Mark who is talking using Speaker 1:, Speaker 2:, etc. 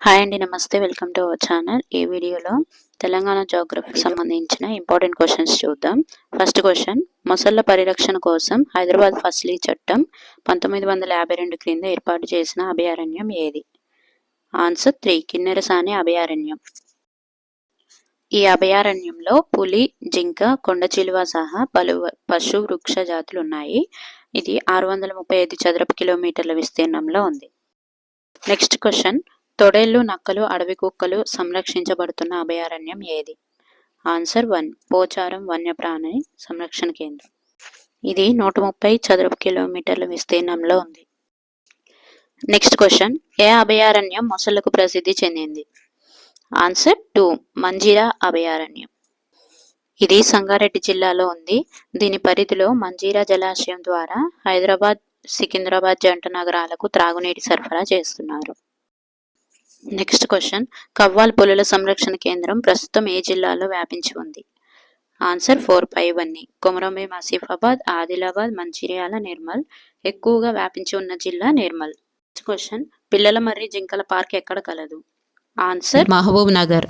Speaker 1: Hi అండి, నమస్తే. Welcome to our channel. ఈ వీడియోలో తెలంగాణ జాగ్రఫీకి సంబంధించిన ఇంపార్టెంట్ క్వశ్చన్స్ చూద్దాం. ఫస్ట్ క్వశ్చన్, మొసళ్ల పరిరక్షణ కోసం హైదరాబాద్ ఫస్లీ చట్టం 1952 క్రింద ఏర్పాటు చేసిన అభయారణ్యం ఏది? ఆన్సర్ 3, కిన్నెరసాని అభయారణ్యం. ఈ అభయారణ్యంలో పులి, జింక, కొండచిలువ సహా పలు పశు వృక్ష జాతులు ఉన్నాయి. ఇది 635 చదరపు కిలోమీటర్ల విస్తీర్ణంలో ఉంది. నెక్స్ట్ క్వశ్చన్, తొడేళ్లు, నక్కలు, అడవి కుక్కలు సంరక్షించబడుతున్న అభయారణ్యం ఏది? ఆన్సర్ 1, పోచారం వన్యప్రాణి సంరక్షణ కేంద్రం. ఇది 130 చదరపు కిలోమీటర్ల విస్తీర్ణంలో ఉంది. నెక్స్ట్ క్వశ్చన్, ఏ అభయారణ్యం మొసళ్లకు ప్రసిద్ధి చెందింది? ఆన్సర్ 2, మంజీరా అభయారణ్యం. ఇది సంగారెడ్డి జిల్లాలో ఉంది. దీని పరిధిలో మంజీరా జలాశయం ద్వారా హైదరాబాద్, సికింద్రాబాద్ జంట నగరాలకు త్రాగునీటి సరఫరా చేస్తున్నారు. నెక్స్ట్ క్వశ్చన్, కవ్వాల్ పులుల సంరక్షణ కేంద్రం ప్రస్తుతం ఏ జిల్లాలో వ్యాపించి ఉంది? ఆన్సర్ 4, పైవన్నీ. కొమరంభీం, ఆసిఫాబాద్, ఆదిలాబాద్, మంచిర్యాల, నిర్మల్. ఎక్కువగా వ్యాపించి ఉన్న జిల్లా నిర్మల్. నెక్స్ట్ క్వశ్చన్, పిల్లల మర్రి జింకల పార్క్ ఎక్కడ కలదు? ఆన్సర్
Speaker 2: మహబూబ్ నగర్.